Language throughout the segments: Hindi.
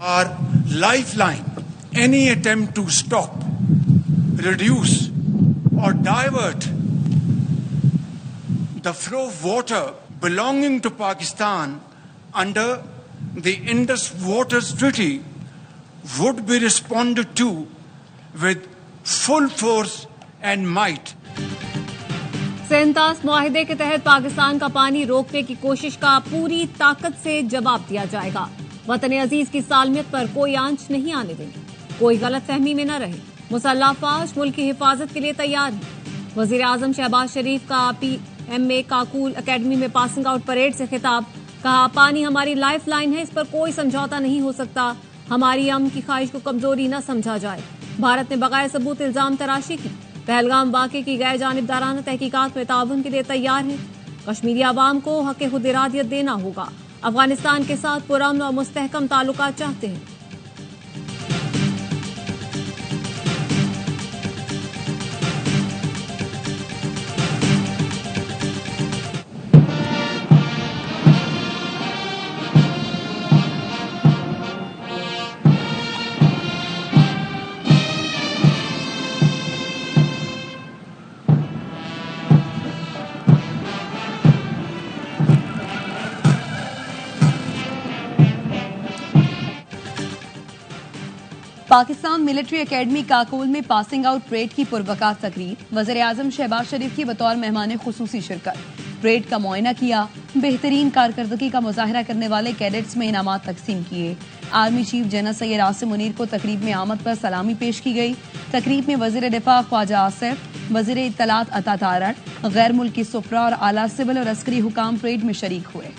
Our lifeline, any attempt to stop, reduce or divert the flow of water belonging to Pakistan under the Indus Waters Treaty would be responded to with full force and might. सेंतास मुआहिदे के तहत पाकिस्तान का पानी रोकने की कोशिश का पूरी ताकत से जवाब दिया जाएगा। वतन अजीज की सालमियत पर कोई आंच नहीं आने देंगे, कोई गलतफहमी में न रहे। मुसल्लह फौज मुल्क की हिफाजत के लिए तैयार है। वजीर आजम शहबाज शरीफ का PMA काकूल अकेडमी में पासिंग आउट परेड से खिताब। कहा, पानी हमारी लाइफ लाइन है, इस पर कोई समझौता नहीं हो सकता। हमारी अमन की ख्वाहिश को कमजोरी न समझा जाए। भारत ने बगैर सबूत इल्जाम तराशी की। पहलगाम वाक़े की गैर जानिबदाराना तहकीकात में ताउन के लिए तैयार है। कश्मीरी आवाम को हक खुद इरादियत देना होगा। अफगानिस्तान के साथ पुरअमन और मुस्तहकम ताल्लुकात चाहते हैं। पाकिस्तान मिलिट्री एकेडमी काकोल में पासिंग आउट परेड की पुरवकात तकरीब। वज़ीर आज़म शहबाज शरीफ की बतौर मेहमान खुसूसी शिरकत। परेड का मुआयना किया। बेहतरीन कारकर्दगी का मुजाहरा करने वाले कैडेट्स में इनामात तकसीम किए। Army chief general Syed Asim Munir को तकरीब में आमद पर सलामी पेश की गई। तकरीब में वज़ीर दिफा ख्वाजा आसिफ, वज़ीर इत्तलात अता तारड़, गैर मुल्की सुफरा और आला सिविल और अस्करी हुकाम परेड में शरीक हुए।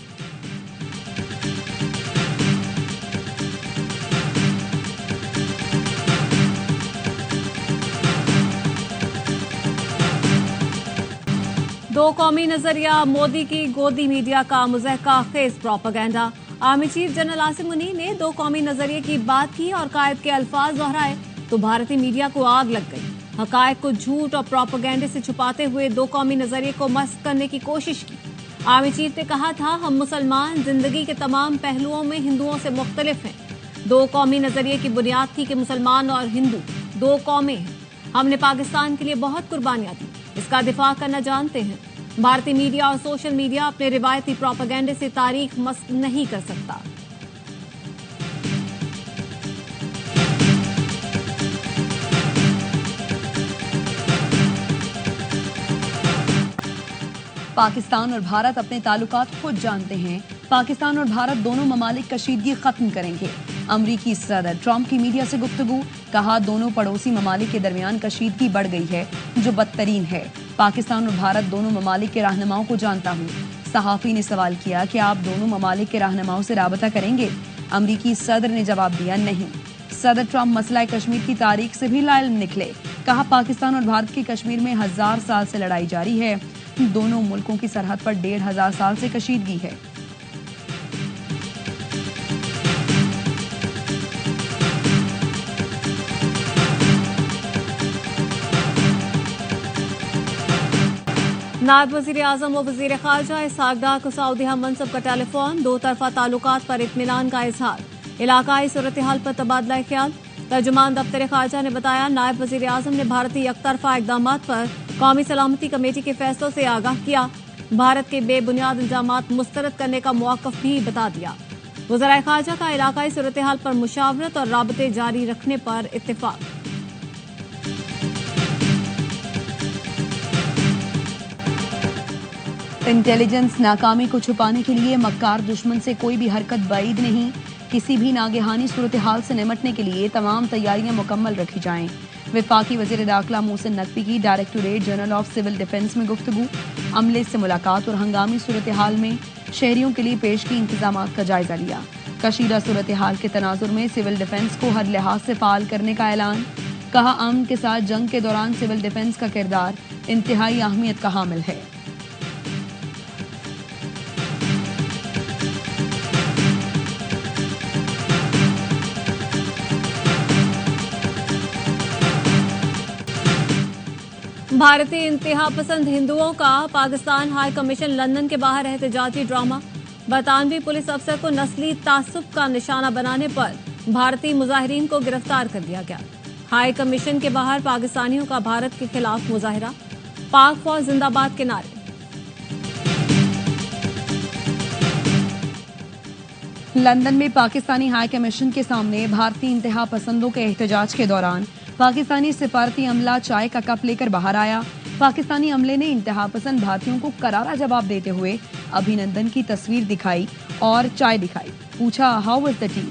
दो कौमी नजरिया, मोदी की गोदी मीडिया का मुज़हका खेज propaganda. Army chief general Asim Munir ने दो कौमी नजरिए की बात की और कायद के अल्फाज दोहराए तो भारतीय मीडिया को आग लग गई। हकायक को झूठ और प्रोपेगेंडे से छुपाते हुए दो कौमी नजरिए को मस्त करने की कोशिश की। आर्मी चीफ ने कहा था, हम मुसलमान जिंदगी के तमाम पहलुओं में हिंदुओं से मुख्तलिफ हैं। दो कौमी नजरिए की बुनियाद थी कि मुसलमान और हिंदू दो कौमें हैं। हमने पाकिस्तान के लिए बहुत कुर्बानियां दी, इसका दिफा करना जानते हैं। भारतीय मीडिया और सोशल मीडिया अपने रिवायती प्रोपेगेंडे से तारीख मस्त नहीं कर सकता। पाकिस्तान और भारत अपने ताल्लुकात खुद जानते हैं। पाकिस्तान और भारत दोनों ममालिक कशीदगी खत्म करेंगे। अमरीकी सदर ट्रंप की मीडिया से गुफ्तगू। कहा, दोनों पड़ोसी ममालिक के दरमियान कशीदगी बढ़ गई है जो बदतरीन है। पाकिस्तान और भारत दोनों ममालिक के रहनुमाओं को जानता हूँ। सहाफी ने सवाल किया कि आप दोनों ममालिक के रहनुमाओं से राबता करेंगे? अमरीकी सदर ने जवाब दिया, नहीं। सदर ट्रंप मसला कश्मीर की तारीख से भी लाइल निकले। कहा, पाकिस्तान और भारत की कश्मीर में 1000 साल से लड़ाई जारी है। दोनों मुल्कों की सरहद पर 1500 साल से कशीदगी है। नायब वज़ीर आज़म व वज़ीर ख़ारजा इसहाक़ डार को सऊदी हम मनसब का टेलीफोन। दो तरफा ताल्लुकात पर इत्मीनान का इजहार। इलाकाई सूरत हाल पर तबादला ख्याल। तर्जुमान दफ्तर ख़ारजा ने बताया, नायब वज़ीर आज़म ने भारतीय यकतरफा इक़दामात पर कौमी सलामती कमेटी के फैसलों से आगाह किया। भारत के बेबुनियाद इल्जामात मुस्तरद करने का मौक़िफ़ भी बता दिया। वज़ीर ख़ारजा का इलाकाई सूरत हाल पर मुशावरत और राबते जारी रखने पर इत्तिफ़ाक़। इंटेलिजेंस नाकामी को छुपाने के लिए मक्कार दुश्मन से कोई भी हरकत बाइद नहीं। किसी भी नागहानी सूरत हाल से निमटने के लिए तमाम तैयारियां मुकम्मल रखी जाएं। वफाकी वज़ीर दाखिला मोहसिन नकवी की directorate general of civil defence में गुफ्तगू। अमले से मुलाकात और हंगामी सूरत हाल में शहरियों के लिए पेश की इंतजामात का जायजा लिया। कशीदा सूरत हाल के तनाजुर में सिविल डिफेंस को हर लिहाज से फाल करने का ऐलान। कहा, अमन के साथ जंग के दौरान सिविल डिफेंस का किरदार इंतहाई अहमियत का हामिल है। भारतीय इंतहा पसंद हिंदुओं का पाकिस्तान हाई कमीशन लंदन के बाहर एहतजाजी ड्रामा। बरतानवी पुलिस अफसर को नस्ली तासुब का निशाना बनाने पर भारतीय मुजाहिरीन को गिरफ्तार कर लिया गया। हाई कमीशन के बाहर पाकिस्तानियों का भारत के खिलाफ मुजाहिरा, पाक फौज जिंदाबाद के नारे। लंदन में पाकिस्तानी हाई कमीशन के सामने भारतीय इंतहा पसंदों के एहतजाज के दौरान पाकिस्तानी सिफारती अमला चाय का कप लेकर बाहर आया। पाकिस्तानी अमले ने इंतहा पसंद भारतीयों को करारा जवाब देते हुए अभिनंदन की तस्वीर दिखाई और चाय दिखाई। पूछा, how was the T?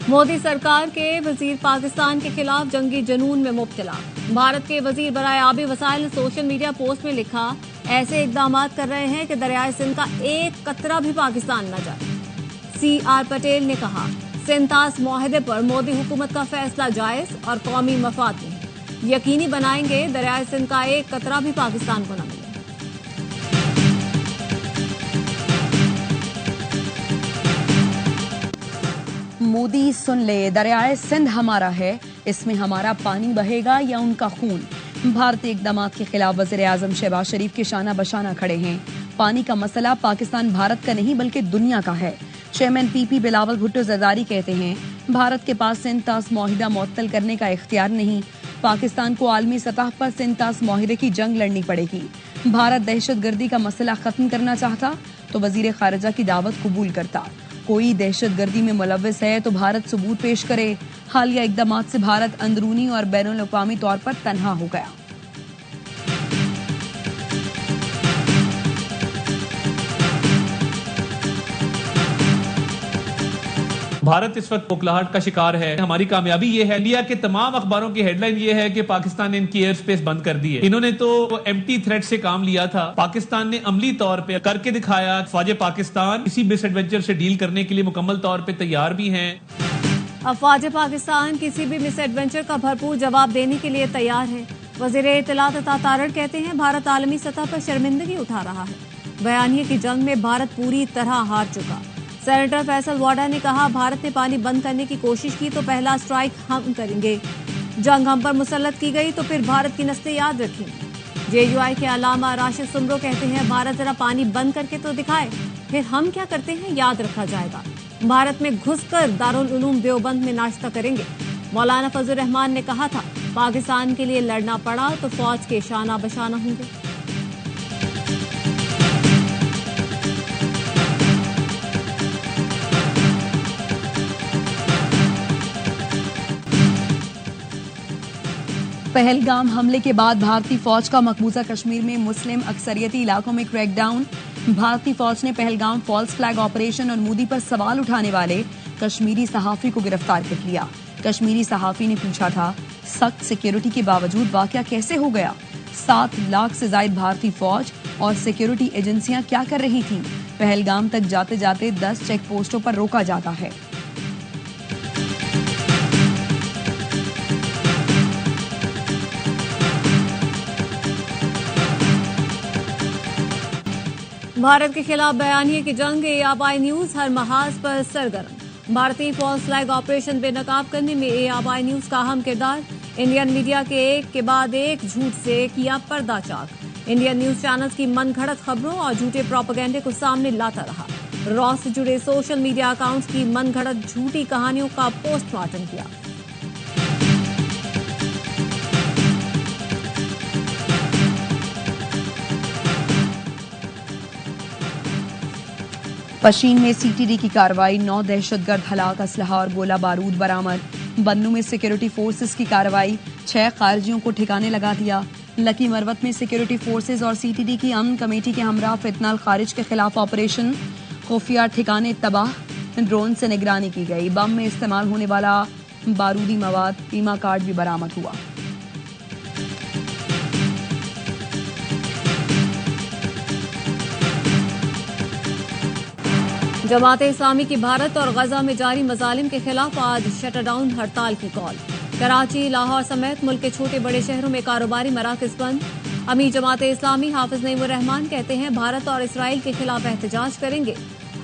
Modi सरकार के वजीर पाकिस्तान के खिलाफ जंगी जुनून में मुब्तला। भारत के वजीर बराए आबी वसाइल ने सोशल मीडिया पोस्ट में लिखा, ऐसे इकदाम कर रहे हैं कि दरियाए सिंध का एक कतरा भी पाकिस्तान न जाए। CR पटेल ने कहा, सिंतास मुआहदे पर मोदी हुकूमत का फैसला जायज और कौमी मफाद में यकीनी बनाएंगे दरियाए सिंध का एक कतरा भी पाकिस्तान को न मिले। मोदी सुन ले, दरियाए सिंध हमारा है, इसमें हमारा पानी बहेगा या उनका खून। भारतीय इकदाम के खिलाफ वज़ीर आज़म शहबाज शरीफ के शाना बशाना खड़े हैं। पानी का मसला पाकिस्तान भारत का नहीं बल्कि दुनिया का है। चेयरमैन PP बिलावल भुट्टो जरदारी कहते हैं, भारत के पास सिंध-तास मुआहिदा मुअत्तल करने का इख्तियार नहीं। पाकिस्तान को आलमी सतह पर सिंध-तास मुआहिदे की जंग लड़नी पड़ेगी। भारत दहशतगर्दी का मसला खत्म करना चाहता तो वजीर खारिजा की दावत कबूल करता। कोई दहशतगर्दी में मुलव्विस है तो भारत सबूत पेश करे। हालिया इकदाम से भारत अंदरूनी और बैनुल अक़वामी तौर पर तन्हा हो गया। भारत इस वक्त कोकलाहट का शिकार है। हमारी कामयाबी ये है, इंडिया के तमाम अखबारों की हेडलाइन ये है कि पाकिस्तान ने इनकी एयर स्पेस बंद कर दी है। इन्होंने तो एम्प्टी थ्रेट से काम लिया था, पाकिस्तान ने अमली तौर पे करके दिखाया। फौज पाकिस्तान इसी मिस एडवेंचर से डील करने के लिए मुकम्मल तौर पे तैयार भी हैं। अफवाज पाकिस्तान किसी भी मिस एडवेंचर का भरपूर जवाब देने के लिए तैयार है। वज़ीर इत्तलात अता तारड़ कहते हैं, भारत आलमी सतह पर शर्मिंदगी उठा रहा है। बयानिए की जंग में भारत पूरी तरह हार चुका। सेनेटर फैसल वाडा ने कहा, भारत ने पानी बंद करने की कोशिश की तो पहला स्ट्राइक हम करेंगे। जंग हम पर मुसल्लत की गई तो फिर भारत की नस्लें याद रखेंगी। JUI के अलामा राशिद सुमरो कहते हैं, भारत जरा पानी बंद करके तो दिखाए, फिर हम क्या करते हैं याद रखा जाएगा। भारत में घुसकर दारुल उलूम देवबंद में नाश्ता करेंगे। मौलाना फजल रहमान ने कहा था, पाकिस्तान के लिए लड़ना पड़ा तो फौज के शाना बशाना होंगे। पहलगाम हमले के बाद भारतीय फौज का मकबूजा कश्मीर में मुस्लिम अक्सरियती इलाकों में क्रैकडाउन। भारतीय फौज ने पहलगाम फॉल्स फ्लैग ऑपरेशन और मोदी पर सवाल उठाने वाले कश्मीरी सहाफी को गिरफ्तार कर लिया। कश्मीरी सहाफी ने पूछा था, सख्त सिक्योरिटी के बावजूद वाकया कैसे हो गया? 7 लाख से ज्यादा भारतीय फौज और सिक्योरिटी एजेंसियां क्या कर रही थीं? पहलगाम तक जाते जाते 10 चेक पोस्टों पर रोका जाता है। भारत के खिलाफ बयानिए की जंग, ARY न्यूज हर महाज पर सरगर्म। भारतीय फौज फ्लैग ऑपरेशन बेनकाब करने में ARY न्यूज का अहम किरदार। इंडियन मीडिया के एक के बाद एक झूठ से किया पर्दाचाक। इंडियन न्यूज चैनल्स की मनगढ़ंत खबरों और झूठे प्रोपेगेंडे को सामने लाता रहा। रॉ से जुड़े सोशल मीडिया अकाउंट्स की मनगढ़ंत झूठी कहानियों का पोस्टमार्टम किया। पशीन में CTD की कार्रवाई, 9 दहशतगर्द हलाक, असलहा और गोला बारूद बरामद। बन्नू में सिक्योरिटी फोर्सेस की कार्रवाई, 6 खारजियों को ठिकाने लगा दिया। लकी मरवत में सिक्योरिटी फोर्सेस और CTD की अमन कमेटी के हमरा फितनाल खारिज के खिलाफ ऑपरेशन, खुफिया ठिकाने तबाह, ड्रोन से निगरानी की गई। बम में इस्तेमाल होने वाला बारूदी मवाद, बीमा कार्ड भी बरामद हुआ। जमात इस्लामी की भारत और गजा में जारी मजालिम के खिलाफ आज शटडाउन हड़ताल की कॉल। कराची, लाहौर समेत मुल्क के छोटे बड़े शहरों में कारोबारी मराकज बंद। अमीर जमात इस्लामी हाफिज नईमुर रहमान कहते हैं, भारत और इसराइल के खिलाफ एहतजाज करेंगे।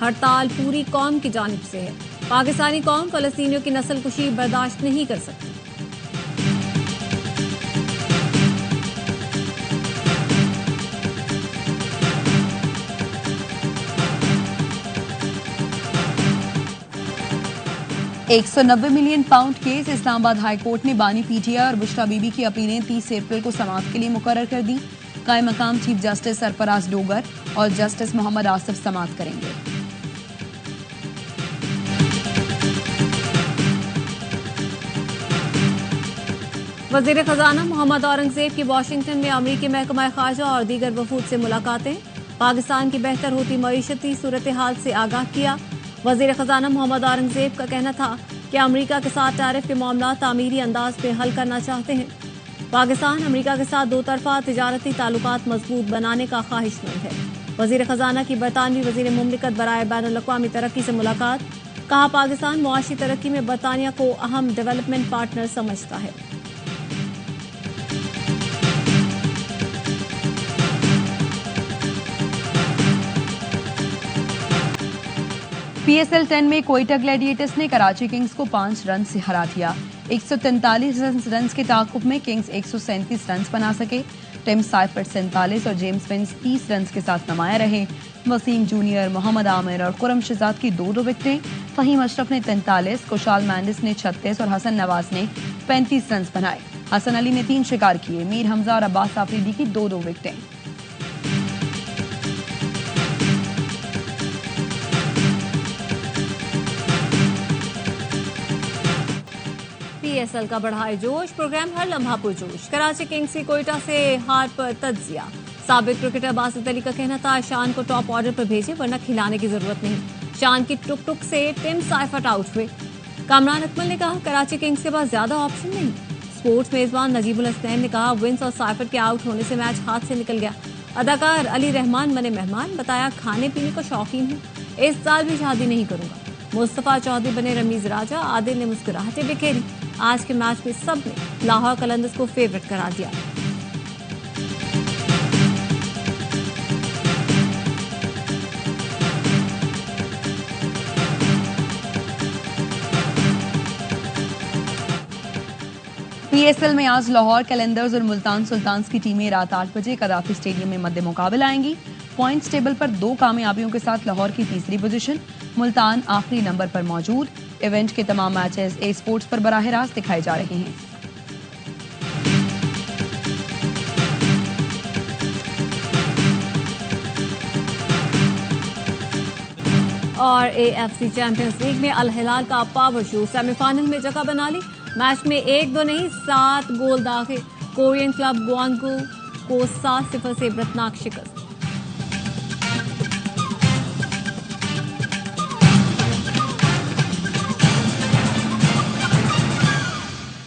हड़ताल पूरी कौम की जानिब से है। पाकिस्तानी कौम फलस्तीनियों की नस्लकुशी बर्दाश्त नहीं कर सकती। 190 million pound case. Islamabad high court ने बानी पीटीआई और बुशरा बीबी की अपीलें 30 अप्रैल को समाअत के लिए मुकर्रर कर दी। कायम मकाम चीफ जस्टिस सरफराज डोगर और जस्टिस मोहम्मद आसिफ समाअत करेंगे। वजीर खजाना मोहम्मद औरंगजेब की वाशिंगटन में अमरीकी महकमा खारजा और दीगर वफूद से मुलाकातें। पाकिस्तान की बेहतर होती मईशती सूरत हाल से आगाह किया। वजीर खजाना मोहम्मद औरंगजेब का कहना था कि अमरीका के साथ टैरिफ के मामला तामीरी अंदाज में हल करना चाहते हैं। पाकिस्तान अमरीका के साथ दो तरफा तिजारती ताल्लुकात मजबूत बनाने का ख्वाहिशमंद है। वजीर खजाना की बरतानवी वजीर मुमलिकत बराए बैनुल-अक़वामी तरक्की से मुलाकात। कहा, पाकिस्तान मुआशी तरक्की में बरतानिया को अहम डेवलपमेंट पार्टनर समझता है। PSL 10 में कोयटा ग्लैडिएटर्स ने कराची किंग्स को 5 रन से हरा दिया। 143 रन के ताक़ुब में किंग्स 137 रन बना सके। टिम साइफर्ट 47 और जेम्स विंस 30 रन के साथ नुमाया रहे। वसीम जूनियर, मोहम्मद आमिर और खुरम शहजाद की 2-2 विकेटें। फहीम अशरफ ने 43, कुशाल मैंडिस ने 36 और हसन नवाज ने 35 रन बनाए। हसन अली ने 3 शिकार किए। मीर हमजा और अब्बास आफरीदी की 2-2 विकेटें। PSL का बढ़ाए जोश, प्रोग्राम हर लम्हा पुरजोश। कराची किंग्स की कोयटा से हार पर तज्जिया। साबिक क्रिकेटर बासित अली का कहना था, शान को टॉप ऑर्डर पर भेजे वरना खिलाने की जरूरत नहीं। शान की टुक टुक से टिम साइफर्ट आउट हुए। कामरान अकमल ने कहा, कराची किंग्स के पास ज्यादा ऑप्शन नहीं। स्पोर्ट्स मेजबान नजीबुल हसनैन ने कहा, विंस और साइफर्ट के आउट होने से मैच हाथ से निकल गया। अदाकार अली रहमान बने मेहमान। बताया, खाने पीने का शौकीन हूँ, इस साल भी शादी नहीं करूंगा। मुस्तफा चौधरी बने रमीज राजा। आदिल ने मुस्कुराहटें बिखेरी। आज के मैच में सबने लाहौर कलंदर्स को फेवरेट करार दिया। PSL में आज लाहौर कलंदर्स और मुल्तान सुल्तान्स की टीमें रात 8 बजे कदाफी स्टेडियम में मद्दे मुकाबला आएंगी। पॉइंट्स टेबल पर 2 कामयाबियों के साथ लाहौर की तीसरी पोजीशन, मुल्तान आखिरी नंबर पर मौजूद। इवेंट के तमाम मैचेस ए स्पोर्ट्स पर बराह रास्त दिखाए जा रहे हैं। और AFC चैंपियंस लीग में अल हिलाल का पावर शो, सेमीफाइनल में जगह बना ली। मैच में 1-2 नहीं 7 गोल दागे। कोरियन क्लब ग्वांगू को 7-0 से बर्तनाक शिकस्त।